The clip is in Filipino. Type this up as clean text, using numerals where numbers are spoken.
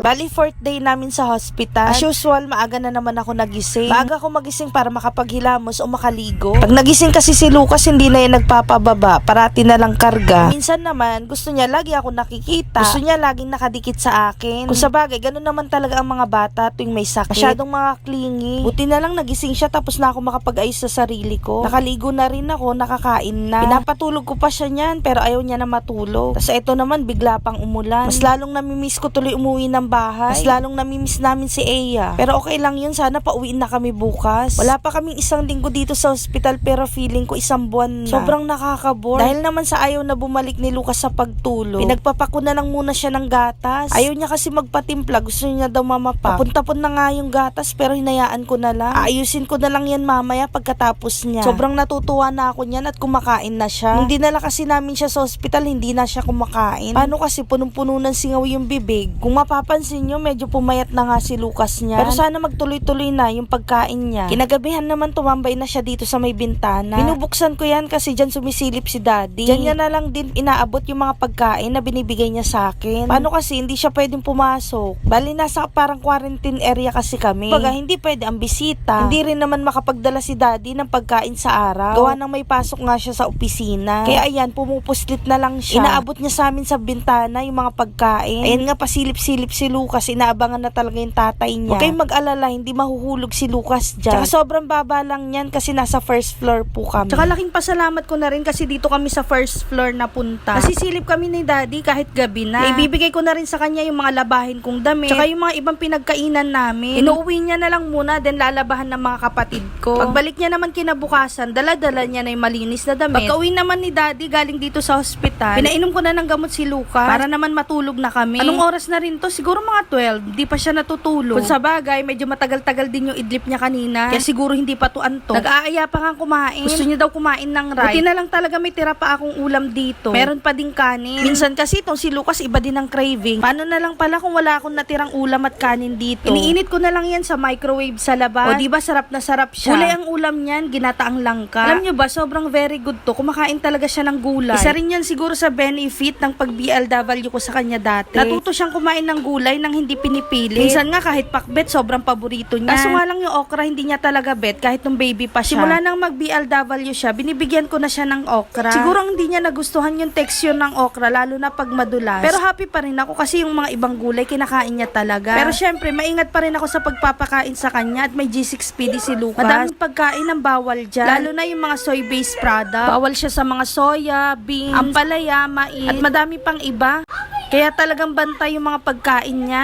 Bali, 4th day namin sa hospital. As usual, maaga na naman ako nagising. Maaga ako magising para makapaghilamos o makaligo. Pag nagising kasi si Lucas, hindi na yan nagpapababa. Parati na lang karga. Minsan naman, gusto niya lagi ako nakikita. Gusto niya laging nakadikit sa akin. Kung sabagay, ganun naman talaga ang mga bata tuwing may sakit. Masyadong mga clingy. Buti na lang nagising siya tapos na ako makapag-ayos sa sarili ko. Nakaligo na rin ako, nakakain na. Pinapatulog ko pa siya niyan, pero ayaw niya na matulog. Tapos ito naman, bigla pang umulan. Mas lalong namimiss ko tuloy umuwi ng bahay. Mas lalong namimiss namin si Eya. Pero okay lang yun, sana pauwiin na kami bukas. Wala pa kaming 1 linggo dito sa hospital pero feeling ko 1 buwan na. Sobrang nakakabore. Dahil naman sa ayaw na bumalik ni Lucas sa pagtulog, pinagpapako na lang muna siya ng gatas. Ayaw niya kasi magpatimpla, gusto niya daw mamapa. Papunta-pun na nga yung gatas pero hinayaan ko na lang. Aayusin ko na lang yan mamaya pagkatapos niya. Sobrang natutuwa na ako niyan at kumakain na siya. Nung dinala kasi namin siya sa hospital, hindi na siya kumakain. Paano kasi punong-puno ng singaw yung bibig? Kung mapapansin niyo, medyo pumayat na nga si Lucas niya. Pero sana magtuloy-tuloy na yung pagkain niya. Kinagabihan naman tumambay na siya dito sa may bintana. Binubuksan ko yan kasi dyan sumisilip si Daddy. Dyan niya na lang din inaabot yung mga pagkain na binibigay niya sa akin. Paano kasi hindi siya pwedeng pumasok? Bali nasa parang quarantine area kasi kami. Pag hindi pwede ang bisita. Hindi rin naman makapagdala si Daddy ng pagkain sa araw. Gawa ng may pasok nga siya sa opisina. Kaya ayan, pumupuslit na lang siya. Inaabot niya sa amin sa bintana yung mga pagkain. Ayan nga, pasilip-silip si Lucas. Inaabangan na talaga yung tatay niya. Huwag kayong mag-alala, hindi mahuhulog si Lucas dyan. Tsaka sobrang baba lang yan kasi nasa first floor po kami. Tsaka laking pasalamat ko na rin kasi dito kami sa first floor na punta. Nasisilip kami ni Daddy kahit gabi na. Ibibigay ko na rin sa kanya yung mga labahin kong damit. Tsaka yung mga ibang pinagkainan namin. Inuuwi niya na lang muna, then lalabahan ng mga kapatid ko. Pagbalik niya naman kinabukasan, dala-dala niya na yung malinis na damit. Pagka-uwi naman ni Daddy galing dito sa hospital, pinainom ko na ng gamot si Lucas para naman matulog na kami. Anong oras na rin to? Siguro mga 12. Di pa siya natutulog. Kung sa bagay, medyo matagal-tagal din yung idlip niya kanina. Kaya siguro hindi pa to antok. Nag-aaya pa nga kumain. Gusto niya daw kumain ng rice. Buti na lang talaga may tira pa akong ulam dito. Meron pa ding kanin. Minsan kasi itong si Lucas iba din ang craving. Paano na lang pala kung wala akong natirang ulam at kanin dito? Iniinit ko na lang yan sa microwave sa labas. O diba sarap na sarap siya. Gulay ang ulam niyan, ginataang langka. Alam niyo ba, sobrang very good to. Kumakain talaga siya ng gulay. Isa rin yan siguro sa benefit ng pag-BLW ko sa kanya dati. Natuto siyang kumain ng gulay nang hindi pinipili. Minsan nga kahit pakbet, sobrang paborito niya. Kaso nga lang yung okra, hindi niya talaga bet kahit nung baby pa siya. Simula nang mag-BLW siya, binibigyan ko na siya ng okra. Siguro hindi niya nagustuhan yung texture ng okra, lalo na pag madulas. Pero happy pa rin ako kasi yung mga ibang gulay, kinakain niya talaga. Pero syempre, maingat pa rin ako sa pagpapakain sa kanya at may G6PD si Lucas. Madaming pagkain ang bawal dyan. Lalo na yung mga soy-based product. Bawal siya sa mga soya, beans, ampalaya, mais, at madami pang iba. Kaya talagang bantay yung mga pagkain niya.